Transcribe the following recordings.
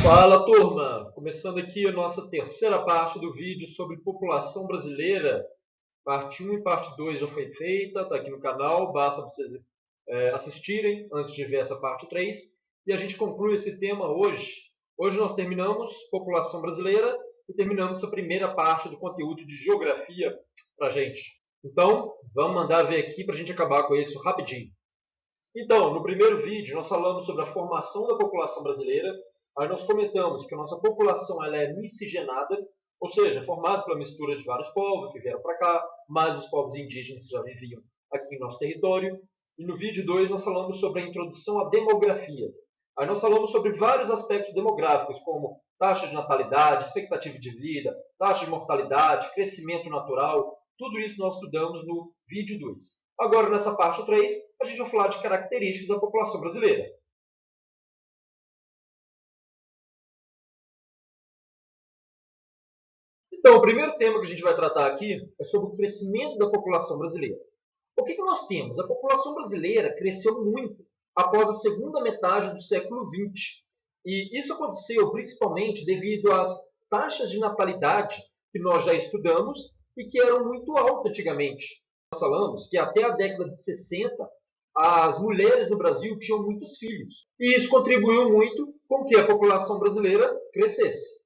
Fala, turma! Começando aqui a nossa terceira parte do vídeo sobre população brasileira. Parte 1 e parte 2 já foi feita, está aqui no canal, basta vocês assistirem antes de ver essa parte 3. E a gente conclui esse tema hoje. Hoje nós terminamos população brasileira e terminamos essa primeira parte do conteúdo de geografia para a gente. Então, vamos mandar ver aqui para a gente acabar com isso rapidinho. Então, no primeiro vídeo nós falamos sobre a formação da população brasileira. Aí nós comentamos que a nossa população ela é miscigenada, ou seja, formada pela mistura de vários povos que vieram para cá, mais os povos indígenas que já viviam aqui em nosso território. E no vídeo 2 nós falamos sobre a introdução à demografia. Aí nós falamos sobre vários aspectos demográficos, como taxa de natalidade, expectativa de vida, taxa de mortalidade, crescimento natural. Tudo isso nós estudamos no vídeo 2. Agora, nessa parte 3, a gente vai falar de características da população brasileira. Então, o primeiro tema que a gente vai tratar aqui é sobre o crescimento da população brasileira. O que nós temos? A população brasileira cresceu muito após a segunda metade do século XX. E isso aconteceu principalmente devido às taxas de natalidade que nós já estudamos e que eram muito altas antigamente. Nós falamos que até a década de 60, as mulheres no Brasil tinham muitos filhos. E isso contribuiu muito com que a população brasileira crescesse.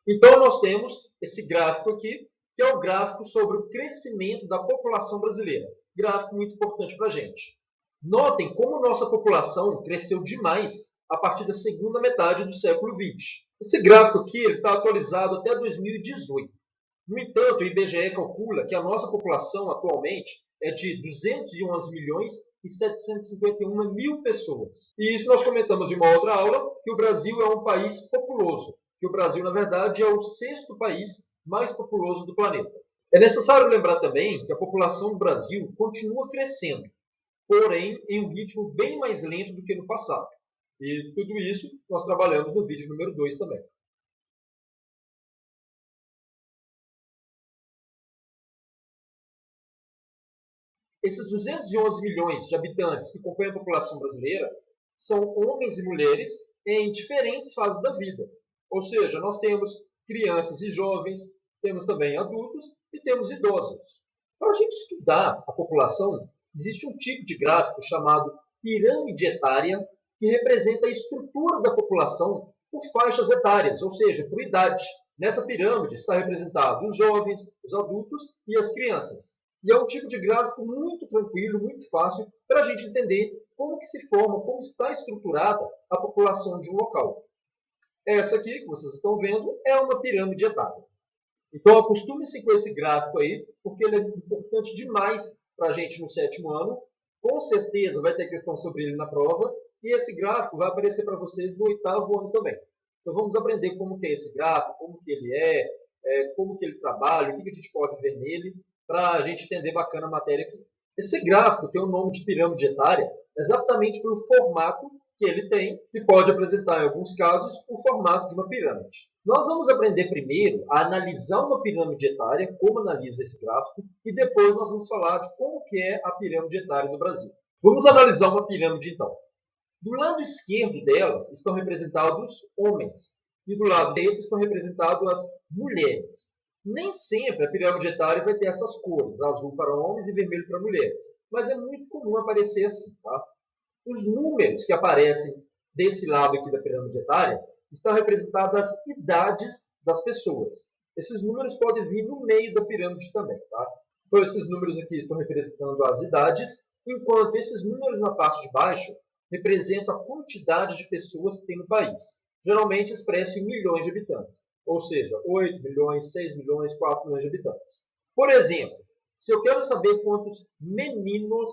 Então, nós temos esse gráfico aqui, que é o gráfico sobre o crescimento da população brasileira. Gráfico muito importante para a gente. Notem como nossa população cresceu demais a partir da segunda metade do século XX. Esse gráfico aqui está atualizado até 2018. No entanto, o IBGE calcula que a nossa população atualmente é de 211 milhões e 751 mil pessoas. E isso nós comentamos em uma outra aula, que o Brasil é um país populoso. Que o Brasil, na verdade, é o sexto país mais populoso do planeta. É necessário lembrar também que a população do Brasil continua crescendo, porém em um ritmo bem mais lento do que no passado. E tudo isso nós trabalhamos no vídeo número 2 também. Esses 211 milhões de habitantes que compõem a população brasileira são homens e mulheres em diferentes fases da vida. Ou seja, nós temos crianças e jovens, temos também adultos e temos idosos. Para a gente estudar a população, existe um tipo de gráfico chamado pirâmide etária, que representa a estrutura da população por faixas etárias, ou seja, por idade. Nessa pirâmide está representado os jovens, os adultos e as crianças. E é um tipo de gráfico muito tranquilo, muito fácil, para a gente entender como que se forma, como está estruturada a população de um local. Essa aqui, que vocês estão vendo, é uma pirâmide etária. Então, acostume-se com esse gráfico aí, porque ele é importante demais para a gente no sétimo ano. Com certeza vai ter questão sobre ele na prova, e esse gráfico vai aparecer para vocês no oitavo ano também. Então, vamos aprender como que é esse gráfico, como que ele como que ele trabalha, o que a gente pode ver nele, para a gente entender bacana a matéria aqui. Esse gráfico tem o nome de pirâmide etária exatamente pelo formato que ele tem, que pode apresentar, em alguns casos, o formato de uma pirâmide. Nós vamos aprender primeiro a analisar uma pirâmide etária, como analisa esse gráfico, e depois nós vamos falar de como que é a pirâmide etária no Brasil. Vamos analisar uma pirâmide, então. Do lado esquerdo dela estão representados homens, e do lado direito estão representadas as mulheres. Nem sempre a pirâmide etária vai ter essas cores, azul para homens e vermelho para mulheres, mas é muito comum aparecer assim, tá? Os números que aparecem desse lado aqui da pirâmide etária estão representadas as idades das pessoas. Esses números podem vir no meio da pirâmide também, tá? Então, esses números aqui estão representando as idades, enquanto esses números na parte de baixo representam a quantidade de pessoas que tem no país. Geralmente expresso em milhões de habitantes, ou seja, 8 milhões, 6 milhões, 4 milhões de habitantes. Por exemplo, se eu quero saber quantos meninos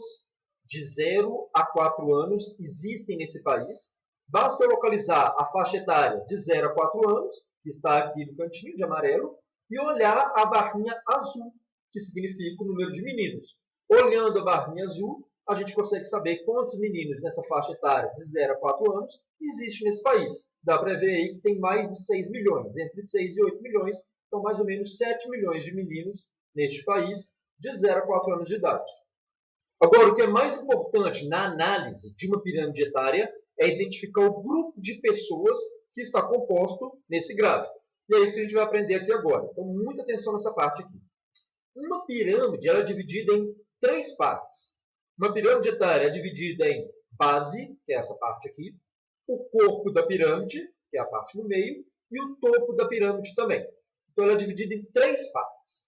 de 0 a 4 anos existem nesse país, basta eu localizar a faixa etária de 0 a 4 anos, que está aqui no cantinho de amarelo, e olhar a barrinha azul, que significa o número de meninos. Olhando a barrinha azul, a gente consegue saber quantos meninos nessa faixa etária de 0 a 4 anos existem nesse país. Dá para ver aí que tem mais de 6 milhões, entre 6 e 8 milhões, Então, mais ou menos 7 milhões de meninos neste país de 0 a 4 anos de idade. Agora, o que é mais importante na análise de uma pirâmide etária é identificar o grupo de pessoas que está composto nesse gráfico. E é isso que a gente vai aprender aqui agora. Então, muita atenção nessa parte aqui. Uma pirâmide ela é dividida em 3 partes. Uma pirâmide etária é dividida em base, que é essa parte aqui, o corpo da pirâmide, que é a parte no meio, e o topo da pirâmide também. Então, ela é dividida em 3 partes.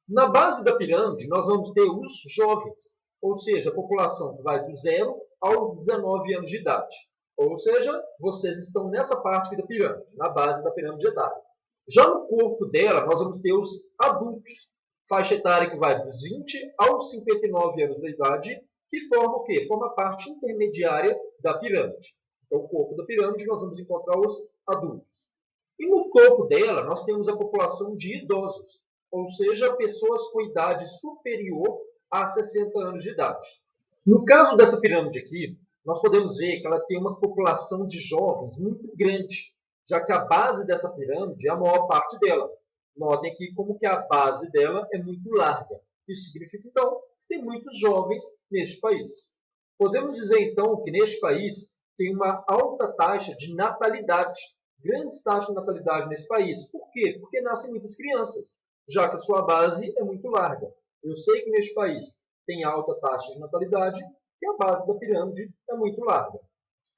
Na base da pirâmide, nós vamos ter os jovens, ou seja, a população que vai do 0 aos 19 anos de idade. Ou seja, vocês estão nessa parte aqui da pirâmide, na base da pirâmide etária. Já no corpo dela, nós vamos ter os adultos, faixa etária que vai dos 20 aos 59 anos de idade, que forma o quê? Forma a parte intermediária da pirâmide. Então, o corpo da pirâmide, nós vamos encontrar os adultos. E no topo dela, nós temos a população de idosos, ou seja, pessoas com idade superior a 60 anos de idade. No caso dessa pirâmide aqui, nós podemos ver que ela tem uma população de jovens muito grande, já que a base dessa pirâmide é a maior parte dela. Notem aqui como que a base dela é muito larga. Isso significa, então, que tem muitos jovens neste país. Podemos dizer, então, que neste país tem uma alta taxa de natalidade, grandes taxas de natalidade nesse país. Por quê? Porque nascem muitas crianças, já que a sua base é muito larga. Eu sei que neste país tem alta taxa de natalidade, que a base da pirâmide é muito larga.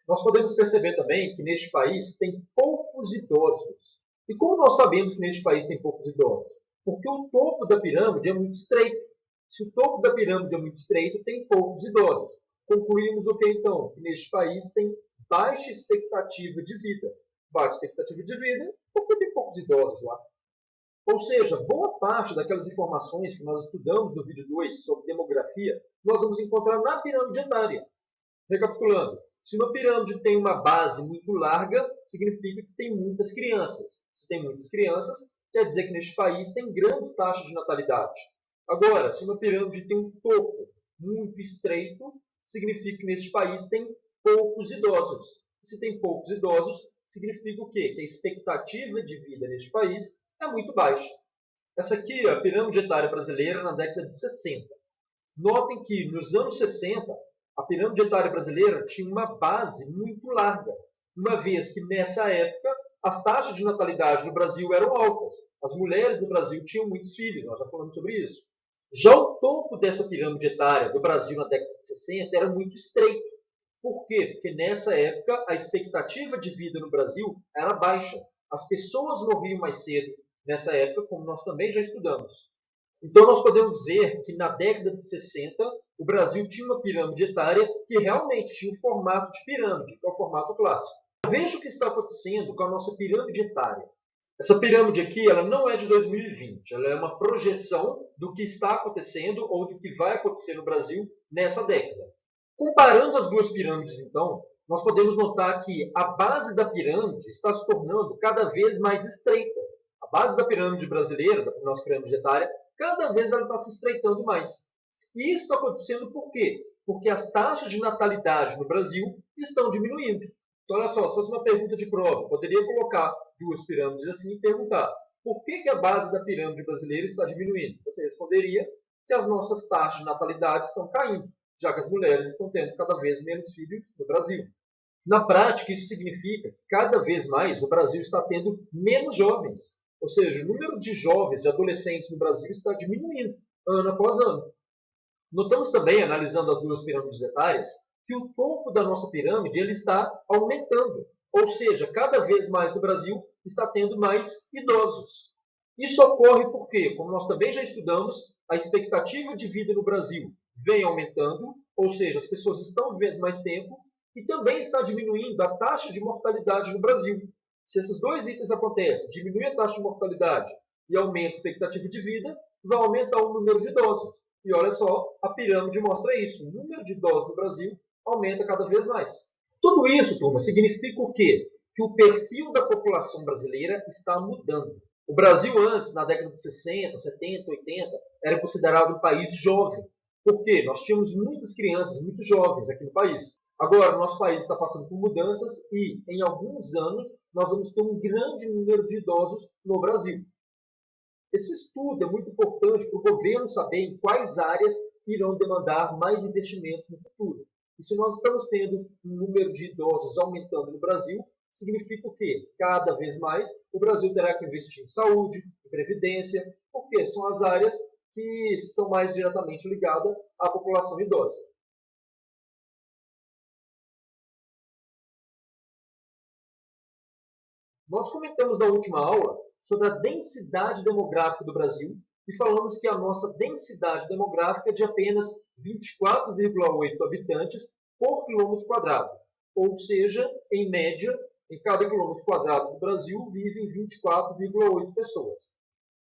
Nós podemos perceber também que neste país tem poucos idosos. E como nós sabemos que neste país tem poucos idosos? Porque o topo da pirâmide é muito estreito. Se o topo da pirâmide é muito estreito, tem poucos idosos. Concluímos o que então? Que neste país tem baixa expectativa de vida. Baixa expectativa de vida porque tem poucos idosos lá. Ou seja, boa parte daquelas informações que nós estudamos no vídeo 2 sobre demografia, nós vamos encontrar na pirâmide etária. Recapitulando, se uma pirâmide tem uma base muito larga, significa que tem muitas crianças. Se tem muitas crianças, quer dizer que neste país tem grandes taxas de natalidade. Agora, se uma pirâmide tem um topo muito estreito, significa que neste país tem poucos idosos. Se tem poucos idosos, significa o quê? Que a expectativa de vida neste país é muito baixa. Essa aqui é a pirâmide etária brasileira na década de 60. Notem que nos anos 60, a pirâmide etária brasileira tinha uma base muito larga, uma vez que nessa época as taxas de natalidade no Brasil eram altas. As mulheres do Brasil tinham muitos filhos, nós já falamos sobre isso. Já o topo dessa pirâmide etária do Brasil na década de 60 era muito estreito. Por quê? Porque nessa época a expectativa de vida no Brasil era baixa. As pessoas morriam mais cedo nessa época, como nós também já estudamos. Então, nós podemos dizer que na década de 60, o Brasil tinha uma pirâmide etária que realmente tinha o formato de pirâmide, que é o formato clássico. Veja o que está acontecendo com a nossa pirâmide etária. Essa pirâmide aqui ela não é de 2020, ela é uma projeção do que está acontecendo ou do que vai acontecer no Brasil nessa década. Comparando as duas pirâmides, então, nós podemos notar que a base da pirâmide está se tornando cada vez mais estreita. A base da pirâmide brasileira, da nossa pirâmide etária, cada vez ela está se estreitando mais. E isso está acontecendo por quê? Porque as taxas de natalidade no Brasil estão diminuindo. Então, olha só, se fosse uma pergunta de prova, eu poderia colocar duas pirâmides assim e perguntar por que a base da pirâmide brasileira está diminuindo? Você responderia que as nossas taxas de natalidade estão caindo, já que as mulheres estão tendo cada vez menos filhos no Brasil. Na prática, isso significa que cada vez mais o Brasil está tendo menos jovens. Ou seja, o número de jovens, de adolescentes no Brasil está diminuindo ano após ano. Notamos também, analisando as duas pirâmides etárias, que o topo da nossa pirâmide ele está aumentando. Ou seja, cada vez mais no Brasil está tendo mais idosos. Isso ocorre porque, como nós também já estudamos, a expectativa de vida no Brasil vem aumentando, ou seja, as pessoas estão vivendo mais tempo, e também está diminuindo a taxa de mortalidade no Brasil. Se esses dois itens acontecem, diminui a taxa de mortalidade e aumenta a expectativa de vida, vai aumentar o número de idosos. E olha só, a pirâmide mostra isso. O número de idosos no Brasil aumenta cada vez mais. Tudo isso, turma, significa o quê? Que o perfil da população brasileira está mudando. O Brasil antes, na década de 60, 70, 80, era considerado um país jovem. Por quê? Nós tínhamos muitas crianças, muito jovens aqui no país. Agora, o nosso país está passando por mudanças e, em alguns anos, nós vamos ter um grande número de idosos no Brasil. Esse estudo é muito importante para o governo saber em quais áreas irão demandar mais investimento no futuro. E se nós estamos tendo um número de idosos aumentando no Brasil, significa o quê? Cada vez mais o Brasil terá que investir em saúde, em previdência, porque são as áreas que estão mais diretamente ligadas à população idosa. Nós comentamos na última aula sobre a densidade demográfica do Brasil e falamos que a nossa densidade demográfica é de apenas 24,8 habitantes por quilômetro quadrado. Ou seja, em média, em cada quilômetro quadrado do Brasil vivem 24,8 pessoas.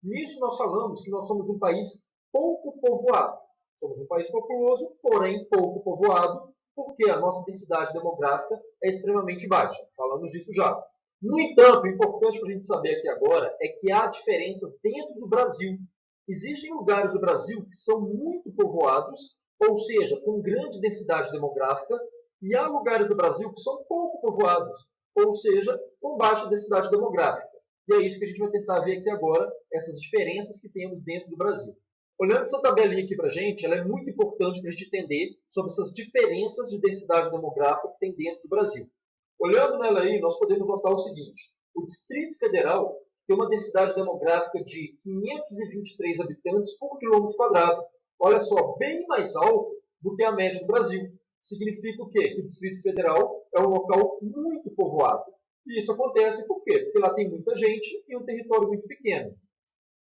Nisso nós falamos que nós somos um país pouco povoado. Somos um país populoso, porém pouco povoado, porque a nossa densidade demográfica é extremamente baixa. Falamos disso já. No entanto, o importante para a gente saber aqui agora é que há diferenças dentro do Brasil. Existem lugares do Brasil que são muito povoados, ou seja, com grande densidade demográfica, e há lugares do Brasil que são pouco povoados, ou seja, com baixa densidade demográfica. E é isso que a gente vai tentar ver aqui agora, essas diferenças que temos dentro do Brasil. Olhando essa tabelinha aqui para a gente, ela é muito importante para a gente entender sobre essas diferenças de densidade demográfica que tem dentro do Brasil. Olhando nela aí, nós podemos notar o seguinte: o Distrito Federal tem uma densidade demográfica de 523 habitantes por quilômetro quadrado. Olha só, bem mais alto do que a média do Brasil. Significa o quê? Que o Distrito Federal é um local muito povoado. E isso acontece por quê? Porque lá tem muita gente e um território muito pequeno.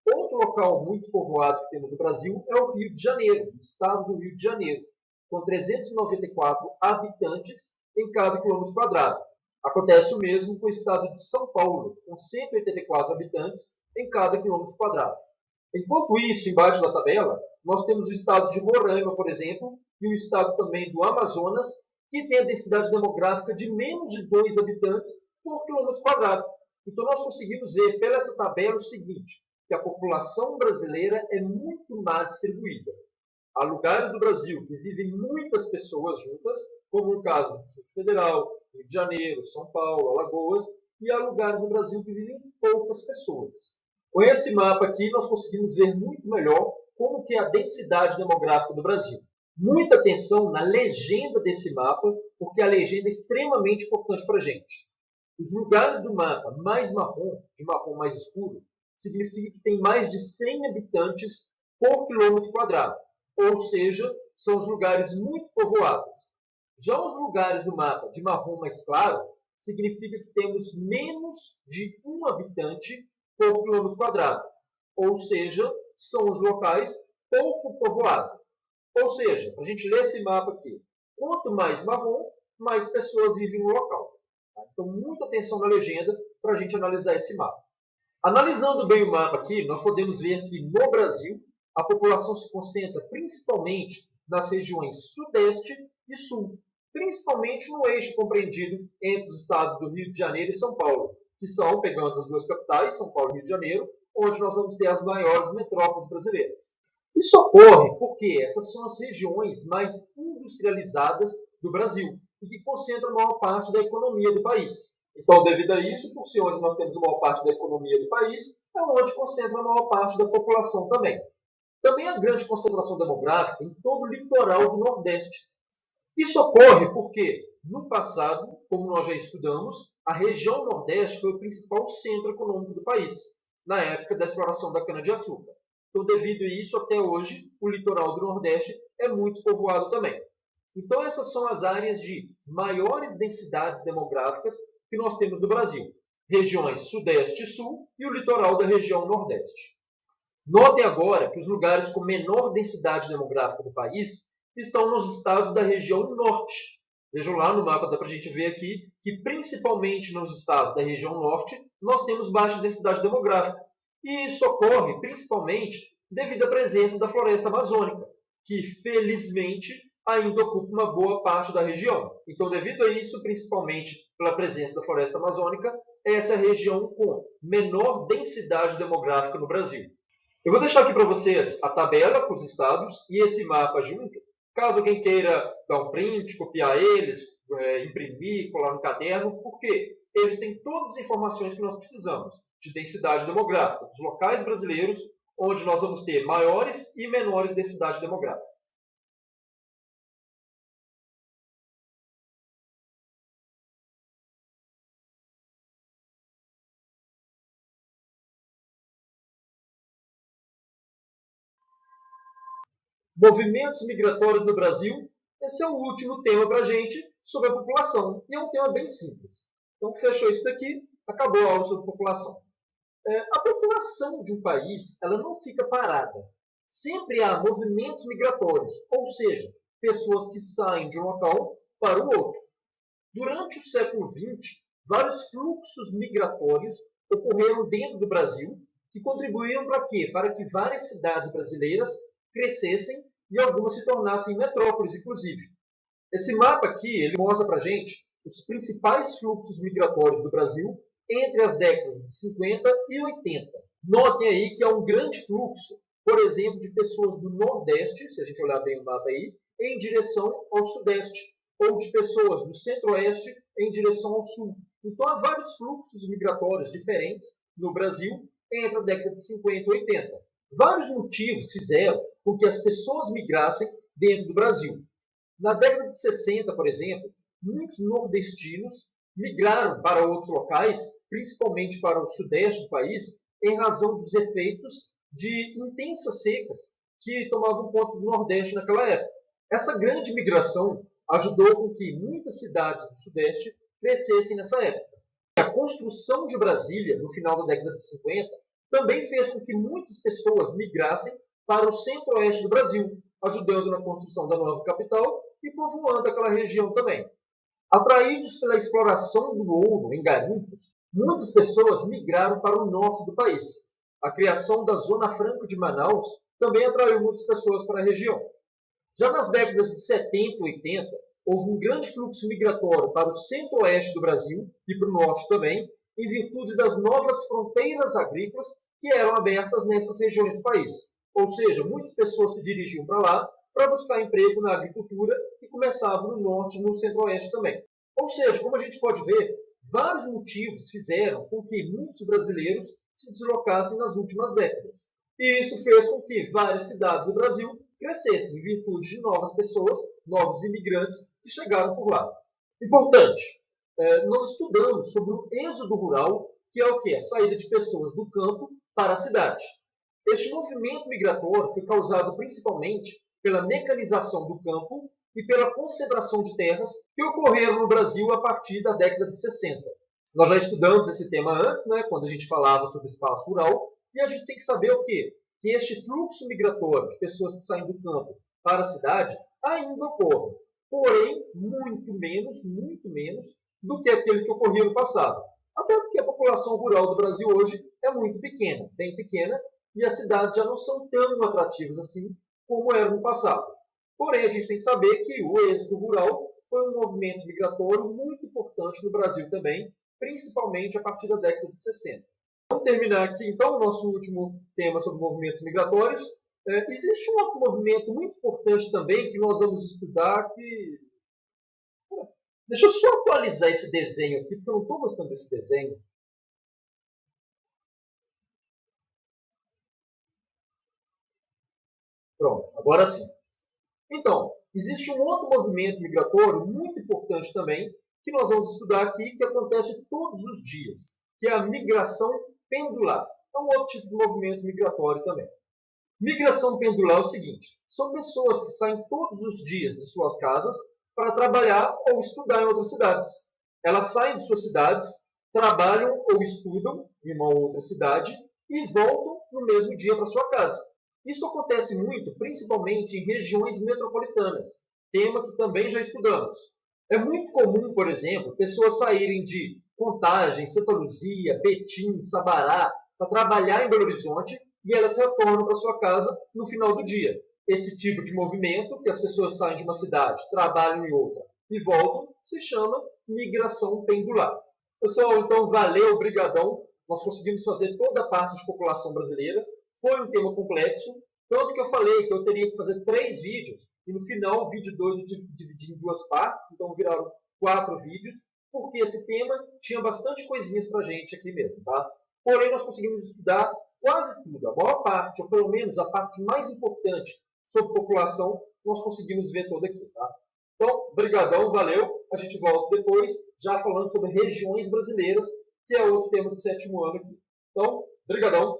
Outro local muito povoado que temos no Brasil é o Rio de Janeiro, o estado do Rio de Janeiro, com 394 habitantes em cada quilômetro quadrado. Acontece o mesmo com o estado de São Paulo, com 184 habitantes em cada quilômetro quadrado. Enquanto isso, embaixo da tabela, nós temos o estado de Roraima, por exemplo, e o estado também do Amazonas, que tem a densidade demográfica de menos de 2 habitantes por quilômetro quadrado. Então, nós conseguimos ver pela essa tabela o seguinte, que a população brasileira é muito má distribuída. Há lugares do Brasil que vivem muitas pessoas juntas, como no caso do Distrito Federal, Rio de Janeiro, São Paulo, Alagoas, e há lugares no Brasil que vivem poucas pessoas. Com esse mapa aqui, nós conseguimos ver muito melhor como que é a densidade demográfica do Brasil. Muita atenção na legenda desse mapa, porque a legenda é extremamente importante para a gente. Os lugares do mapa mais marrom, de marrom mais escuro, significa que tem mais de 100 habitantes por quilômetro quadrado. Ou seja, são os lugares muito povoados. Já os lugares do mapa de marrom mais claro, significa que temos menos de 1 habitante por quilômetro quadrado. Ou seja, são os locais pouco povoados. Ou seja, para a gente ler esse mapa aqui, quanto mais marrom, mais pessoas vivem no local. Então, muita atenção na legenda para a gente analisar esse mapa. Analisando bem o mapa aqui, nós podemos ver que no Brasil, a população se concentra principalmente nas regiões Sudeste e Sul, principalmente no eixo compreendido entre os estados do Rio de Janeiro e São Paulo, que são, pegando as duas capitais, São Paulo e Rio de Janeiro, onde nós vamos ter as maiores metrópoles brasileiras. Isso ocorre porque essas são as regiões mais industrializadas do Brasil e que concentram a maior parte da economia do país. Então, devido a isso, por ser onde nós temos a maior parte da economia do país, é onde concentra a maior parte da população também. Também há grande concentração demográfica em todo o litoral do Nordeste. Isso ocorre porque, no passado, como nós já estudamos, a região Nordeste foi o principal centro econômico do país, na época da exploração da cana-de-açúcar. Então, devido a isso, até hoje, o litoral do Nordeste é muito povoado também. Então, essas são as áreas de maiores densidades demográficas que nós temos no Brasil. Regiões Sudeste e Sul e o litoral da região Nordeste. Notem agora que os lugares com menor densidade demográfica do país estão nos estados da região Norte. Vejam lá no mapa, dá para a gente ver aqui que principalmente nos estados da região Norte nós temos baixa densidade demográfica. E isso ocorre principalmente devido à presença da floresta amazônica, que felizmente ainda ocupa uma boa parte da região. Então, devido a isso, principalmente pela presença da floresta amazônica, essa é a região com menor densidade demográfica no Brasil. Eu vou deixar aqui para vocês a tabela com os estados e esse mapa junto. Caso alguém queira dar um print, copiar eles, imprimir, colar no caderno, porque eles têm todas as informações que nós precisamos. de densidade demográfica, dos locais brasileiros onde nós vamos ter maiores e menores densidade demográfica. Movimentos migratórios no Brasil. Esse é o último tema para a gente sobre a população. E é um tema bem simples. Então, fechou isso daqui, acabou a aula sobre população. A população de um país ela não fica parada. Sempre há movimentos migratórios, ou seja, pessoas que saem de um local para o outro. Durante o século XX, vários fluxos migratórios ocorreram dentro do Brasil que contribuíram para quê? Para que várias cidades brasileiras crescessem e algumas se tornassem metrópoles, inclusive. Esse mapa aqui ele mostra para a gente os principais fluxos migratórios do Brasil entre as décadas de 50 e 80. Notem aí que há um grande fluxo, por exemplo, de pessoas do Nordeste, se a gente olhar bem o mapa aí, em direção ao Sudeste, ou de pessoas do Centro-Oeste em direção ao Sul. Então há vários fluxos migratórios diferentes no Brasil entre a década de 50 e 80. Vários motivos fizeram com que as pessoas migrassem dentro do Brasil. Na década de 60, por exemplo, muitos nordestinos migraram para outros locais, principalmente para o sudeste do país, em razão dos efeitos de intensas secas que tomavam conta do Nordeste naquela época. Essa grande migração ajudou com que muitas cidades do Sudeste crescessem nessa época. A construção de Brasília, no final da década de 50, também fez com que muitas pessoas migrassem para o centro-oeste do Brasil, ajudando na construção da nova capital e povoando aquela região também. Atraídos pela exploração do ouro em garimpos, muitas pessoas migraram para o norte do país. A criação da Zona Franca de Manaus também atraiu muitas pessoas para a região. Já nas décadas de 70 e 80, houve um grande fluxo migratório para o centro-oeste do Brasil e para o norte também, em virtude das novas fronteiras agrícolas que eram abertas nessas regiões do país. Ou seja, muitas pessoas se dirigiam para lá para buscar emprego na agricultura que começava no norte e no centro-oeste também. Ou seja, como a gente pode ver, vários motivos fizeram com que muitos brasileiros se deslocassem nas últimas décadas. E isso fez com que várias cidades do Brasil crescessem em virtude de novas pessoas, novos imigrantes que chegaram por lá. Importante, nós estudamos sobre o êxodo rural, que é o quê? A saída de pessoas do campo para a cidade. Este movimento migratório foi causado principalmente pela mecanização do campo e pela concentração de terras que ocorreram no Brasil a partir da década de 60. Nós já estudamos esse tema antes, né, quando a gente falava sobre espaço rural, e a gente tem que saber o quê? Que este fluxo migratório de pessoas que saem do campo para a cidade ainda ocorre, porém muito menos do que aquele que ocorria no passado. Até porque a população rural do Brasil hoje é muito pequena, bem pequena, e as cidades já não são tão atrativas assim como eram no passado. Porém, a gente tem que saber que o êxodo rural foi um movimento migratório muito importante no Brasil também, principalmente a partir da década de 60. Vamos terminar aqui, então, o nosso último tema sobre movimentos migratórios. Existe um outro movimento muito importante também que nós vamos estudar que... Deixa eu só atualizar esse desenho aqui, porque eu não estou gostando desse desenho. Pronto, agora sim. Então, existe um outro movimento migratório muito importante também, que nós vamos estudar aqui, que acontece todos os dias, que é a migração pendular. É um outro tipo de movimento migratório também. Migração pendular é o seguinte, são pessoas que saem todos os dias de suas casas para trabalhar ou estudar em outras cidades. Elas saem de suas cidades, trabalham ou estudam em uma outra cidade e voltam no mesmo dia para sua casa. Isso acontece muito, principalmente em regiões metropolitanas, tema que também já estudamos. É muito comum, por exemplo, pessoas saírem de Contagem, Santa Luzia, Betim, Sabará, para trabalhar em Belo Horizonte e elas retornam para sua casa no final do dia. Esse tipo de movimento, que as pessoas saem de uma cidade, trabalham em outra e voltam, se chama migração pendular. Pessoal, então valeu, brigadão. Nós conseguimos fazer toda a parte de população brasileira. Foi um tema complexo, tanto que eu falei que eu teria que fazer 3 vídeos, e no final, o vídeo 2 eu tive que dividir em 2 partes, então viraram 4 vídeos, porque esse tema tinha bastante coisinhas pra gente aqui mesmo, tá? porém nós conseguimos estudar quase tudo, a maior parte, ou pelo menos a parte mais importante sobre população, nós conseguimos ver toda aqui. Tá? Então, brigadão, valeu. A gente volta depois, já falando sobre regiões brasileiras, que é outro tema do 7º ano aqui. Então, brigadão.